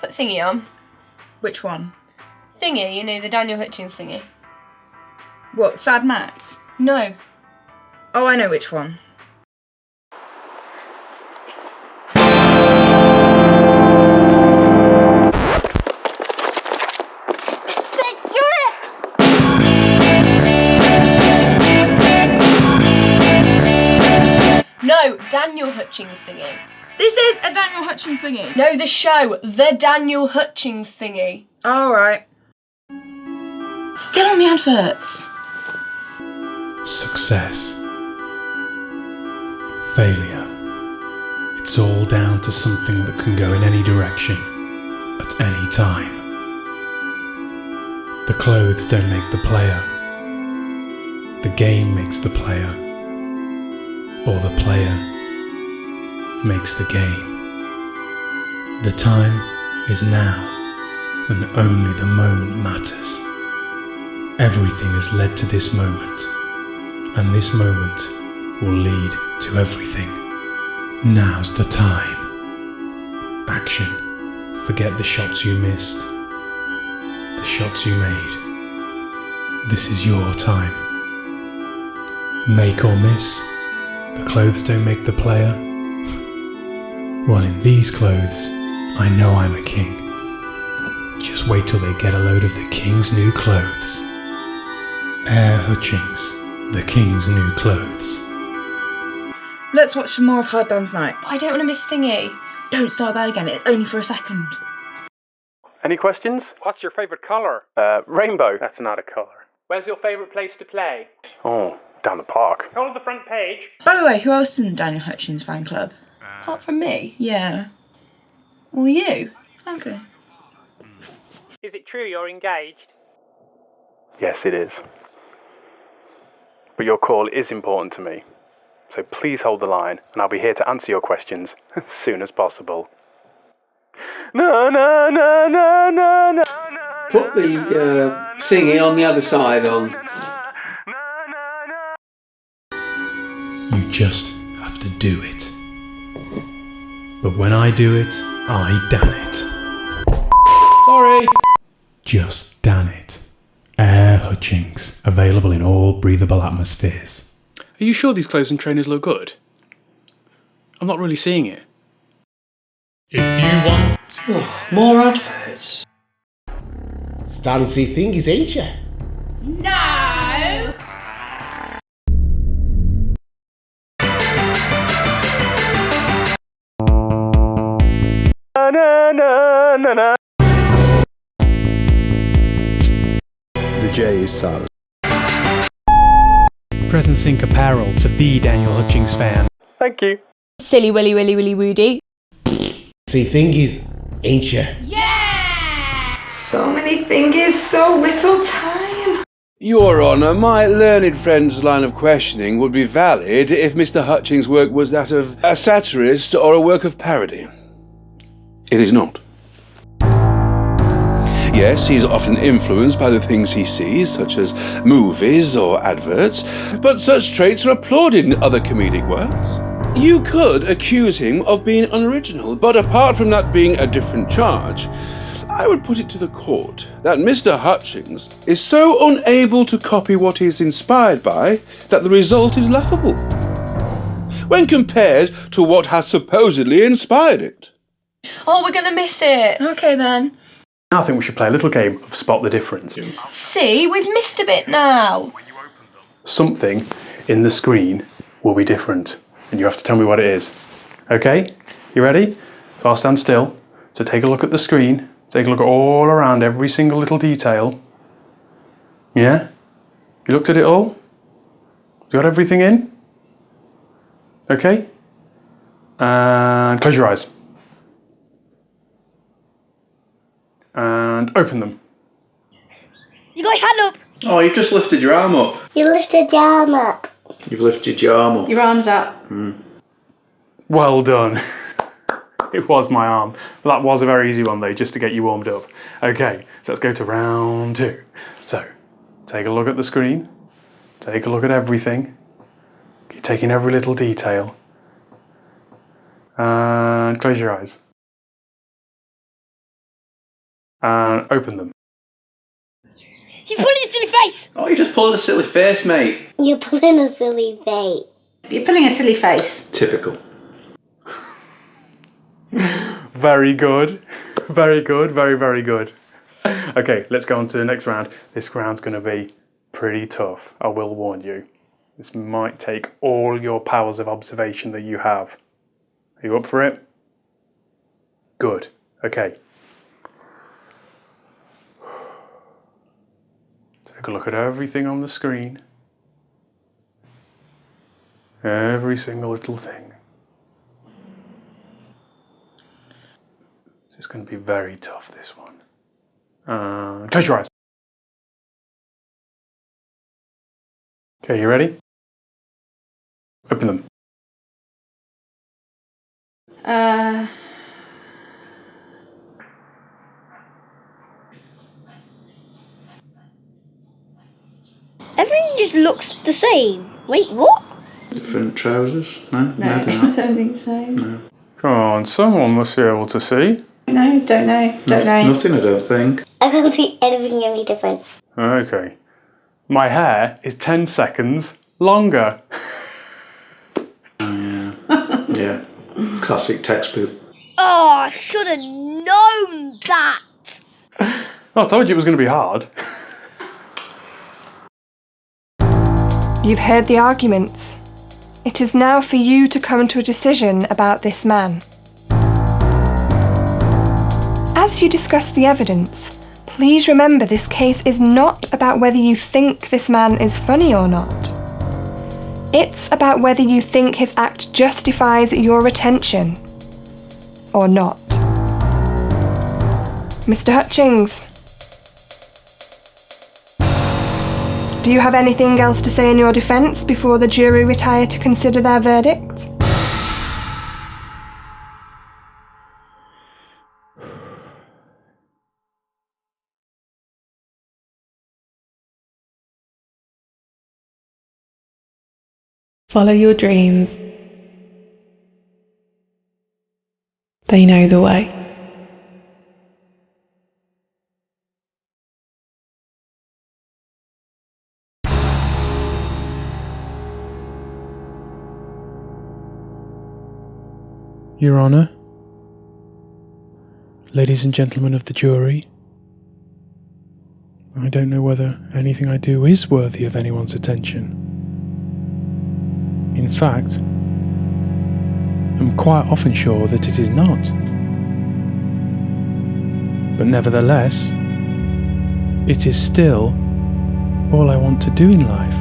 Put Thingy on. Which one? Thingy, you know, the Daniel Hutchings thingy. What, Sad Max? No. Oh, I know which one. No, Daniel Hutchings thingy. This is a Daniel Hutchings thingy. No, the show, the Daniel Hutchings thingy. Alright. Still on the adverts. Success. Failure. It's all down to something that can go in any direction, at any time. The clothes don't make the player. The game makes the player. Or the player makes the game. The time is now, and only the moment matters. Everything has led to this moment, and this moment will lead to everything. Now's the time. Action. Forget the shots you missed, the shots you made. This is your time. Make or miss, the clothes don't make the player. Well, in these clothes, I know I'm a king. Just wait till they get a load of the king's new clothes. Air Hutchings, the king's new clothes. Let's watch some more of Hard Dance Night. I don't want to miss Thingy. Don't start that again, it's only for a second. Any questions? What's your favourite colour? Rainbow. That's not a colour. Where's your favourite place to play? Oh, down the park. Go to the front page. By the way, who else is in the Daniel Hutchings fan club? Apart from me? Yeah. Well, you. Okay. Is it true you're engaged? Yes, it is. But your call is important to me. So please hold the line, and I'll be here to answer your questions as soon as possible. No, no, no, no, no, no. Put the thingy on the other side on. You just have to do it. But when I do it, I dan it. Sorry. Just dan it. Air Hutchings, available in all breathable atmospheres. Are you sure these clothes and trainers look good? I'm not really seeing it. If you want more adverts. Starting to see thingies, ain't you? No! The J is silent. Present sync apparel to the Daniel Hutchings fan. Thank you. Silly Willy Willy Willy Woody. See thingies, ain't you? So many thingies, so little time. Your Honour, my learned friend's line of questioning would be valid if Mr. Hutchings' work was that of a satirist or a work of parody. It is not. Yes, he's often influenced by the things he sees, such as movies or adverts, but such traits are applauded in other comedic works. You could accuse him of being unoriginal, but apart from that being a different charge, I would put it to the court that Mr. Hutchings is so unable to copy what he is inspired by that the result is laughable, when compared to what has supposedly inspired it. Oh, we're going to miss it. Okay then. I think we should play a little game of spot the difference. See, we've missed a bit now. Something in the screen will be different, and you have to tell me what it is. Okay? You ready? So I'll stand still. So take a look at the screen. Take a look at all around, every single little detail. Yeah? You looked at it all? You got everything in? Okay? And close your eyes. And open them. You got your hand up. Oh, you've just lifted your arm up. You lifted your arm up. You've lifted your arm up. Your arm's up. Well done. It was my arm. But that was a very easy one though, just to get you warmed up. Okay, so let's go to round 2. So, take a look at the screen. Take a look at everything. You're taking every little detail. And close your eyes. And open them. You're pulling a silly face. Oh, you're just pulling a silly face, mate. You're pulling a silly face. You're pulling a silly face. Typical. Very good. Very good. Very, very good. Okay, let's go on to the next round. This round's going to be pretty tough. I will warn you. This might take all your powers of observation that you have. Are you up for it? Good. Okay. Take a look at everything on the screen. Every single little thing. It's going to be very tough, this one. Close your eyes. Okay, you ready? Open them. Everything just looks the same. Wait, what? Different trousers? No? No, I don't think so. No. Come on, someone must be able to see. No, don't know. Don't know. Nothing, I don't think. I can't see anything any different. Okay. My hair is 10 seconds longer. Yeah. Classic textbook. Oh, I should have known that. I told you it was going to be hard. You've heard the arguments. It is now for you to come to a decision about this man. As you discuss the evidence, please remember this case is not about whether you think this man is funny or not. It's about whether you think his act justifies your attention or not. Mr. Hutchings, do you have anything else to say in your defence before the jury retire to consider their verdict? Follow your dreams. They know the way. Your Honour, ladies and gentlemen of the jury, I don't know whether anything I do is worthy of anyone's attention. In fact, I'm quite often sure that it is not. But nevertheless, it is still all I want to do in life.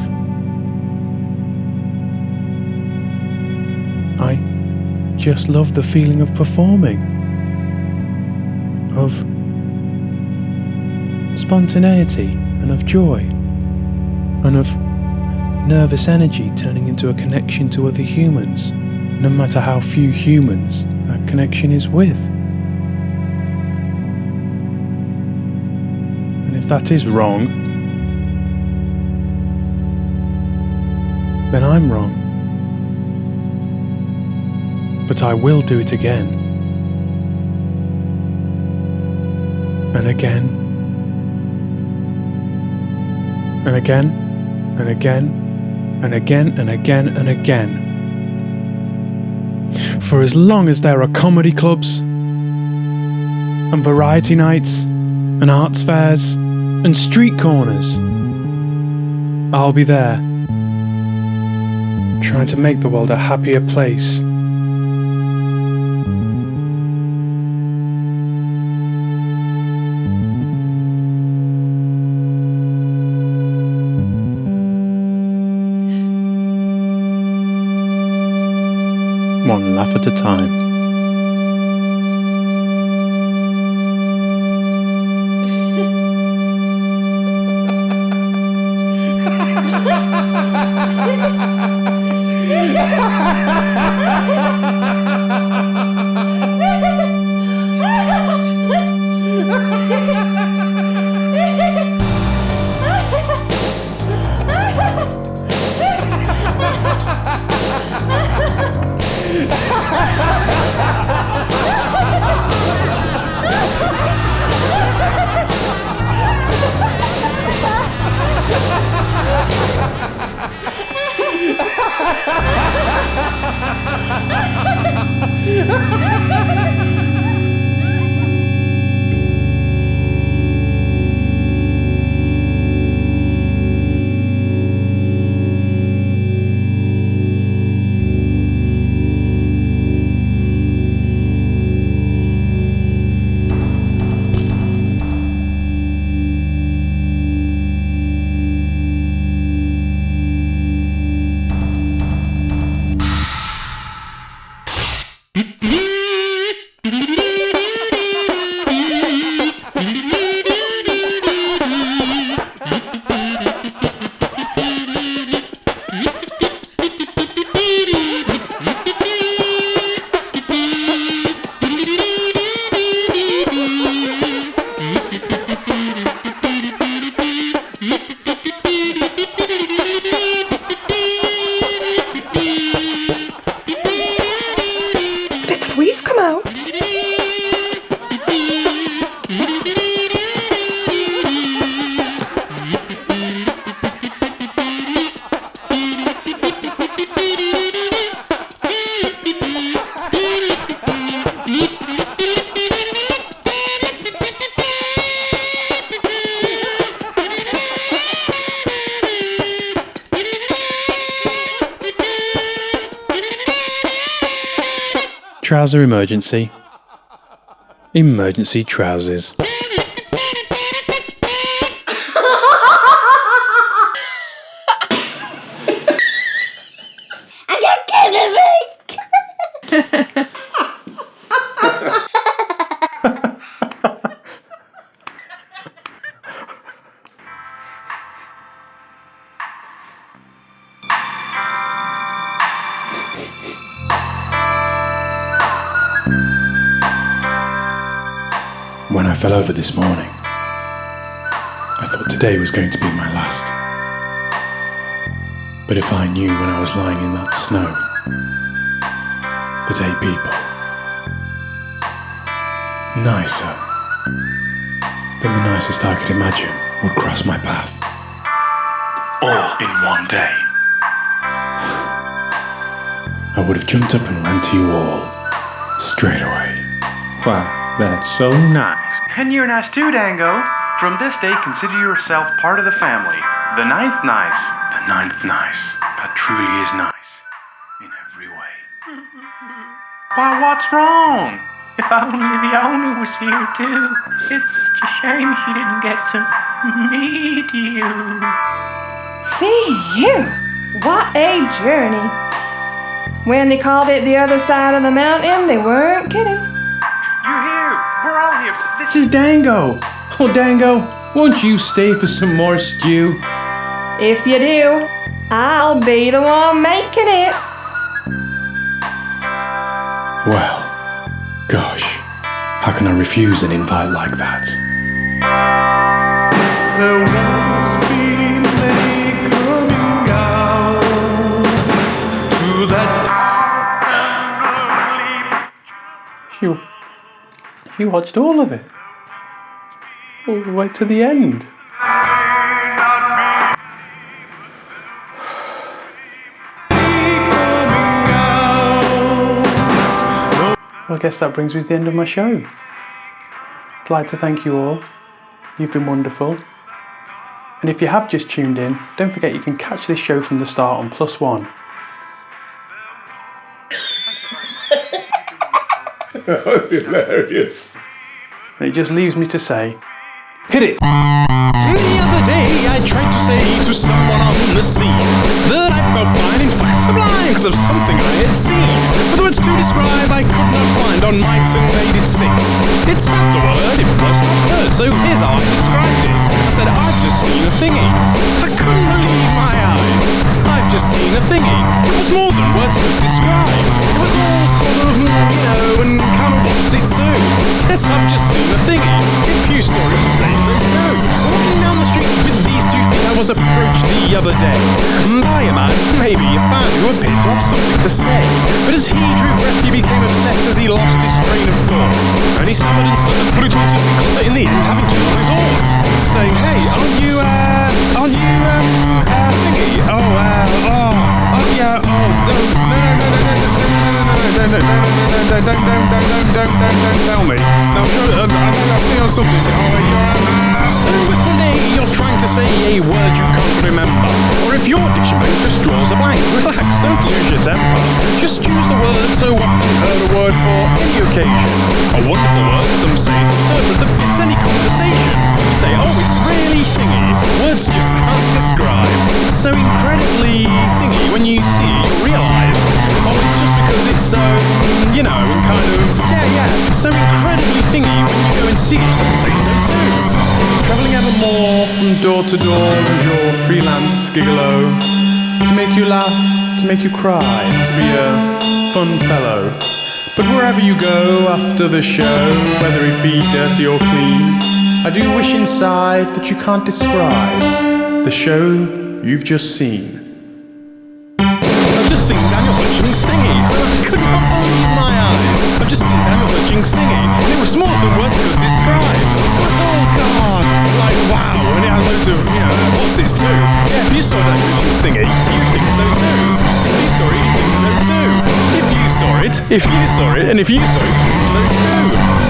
I just love the feeling of performing, of spontaneity and of joy, and of nervous energy turning into a connection to other humans, no matter how few humans that connection is with. And if that is wrong, then I'm wrong. But I will do it again. And again. And again. And again. And again and again and again. For as long as there are comedy clubs, and variety nights, and arts fairs, and street corners, I'll be there, trying to make the world a happier place. One laugh at a time. Trouser emergency. Emergency trousers. Are you kidding me? When I fell over this morning, I thought today was going to be my last. But if I knew when I was lying in that snow that 8 people, nicer than the nicest I could imagine, would cross my path, all in one day, I would have jumped up and ran to you all straight away. Wow, that's so nice. And you're nice too, Dango. From this day, consider yourself part of the family. The ninth nice. The ninth nice. That truly is nice. In every way. Why, what's wrong? If only the owner was here too. It's such a shame she didn't get to meet you. Phew! What a journey. When they called it the other side of the mountain, they weren't kidding. You're here. We're all here. This is Dango. Oh, Dango, won't you stay for some more stew? If you do, I'll be the one making it. Well, gosh, how can I refuse an invite like that? There won't be many coming out to that. You watched all of it? All the way to the end? Well, I guess that brings me to the end of my show. I'd like to thank you all. You've been wonderful. And if you have just tuned in, don't forget you can catch this show from the start on +1. That was hilarious. And it just leaves me to say, hit it! The other day I tried to say to someone on the scene that I felt fine, in fact sublime, because of something I had seen. But the words to describe I could not find on my tongue made it sing. It said the word, it was not heard, so here's how I described it. I said, I've just seen a thingy. I couldn't believe my eyes. I've just seen a thingy. It was more than words could describe. It was all sort of, and kind of what's it do? Yes, I've just seen a thingy. If you saw it, would say so too. Walking down the street with these 2 feet, I was approached the other day by a man, maybe a fan, who appeared to have something to say. But as he drew breath, he became upset as he lost his train of thought. And he stammered and stuttered, through to concert in the end, having to resort to saying, hey, aren't you, thingy? Don't tell me. No, I've seen on something. So if one day you're trying to say a word you can't remember, or if your dictionary just draws a blank, relax, don't lose your temper. Just use a word so often heard, a word for any occasion. A wonderful word, some say, some certain that fits any conversation. Say, oh, it's really thingy. Words just can't describe. It's so incredibly thingy. When you see it, you realise, oh, it's just because it's so, in kind of, it's so incredibly thingy when you go and see it, you'll say so too. Travelling ever more from door to door as your freelance giggle-oh, to make you laugh, to make you cry, to be a fun fellow. But wherever you go after the show, whether it be dirty or clean, I do wish inside that you can't describe the show you've just seen. I've just seen Daniel Hutchings stingy. I could not believe my eyes. I've just seen Daniel Hutchings stingy. And it was more than words could describe. It was all gone. Like, wow. And it had loads of, what's this too? Yeah, if you saw Daniel Hutchings stingy, you think so too. If you saw it, you think so too. If you saw it, and if you saw it, you think so too.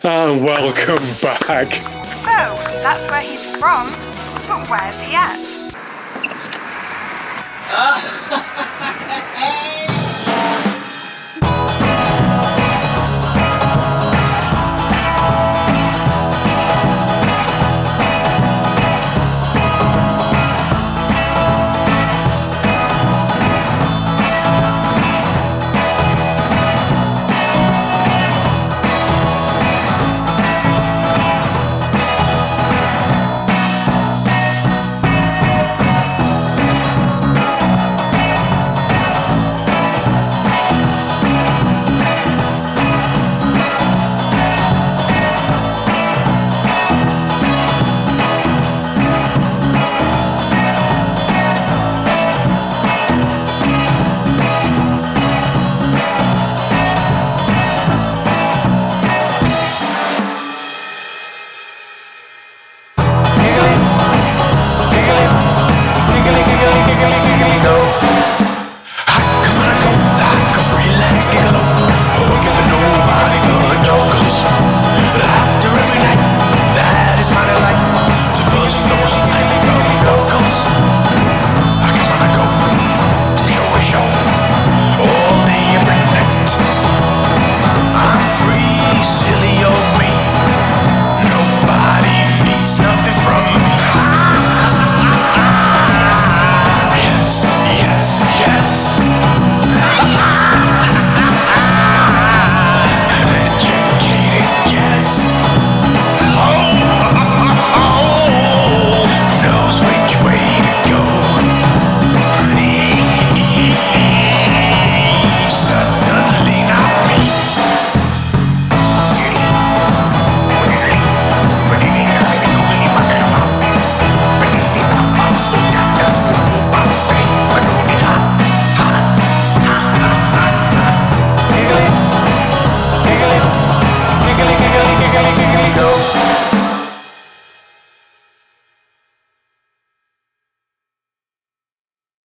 And welcome back. So, that's where he's from, but where's he at?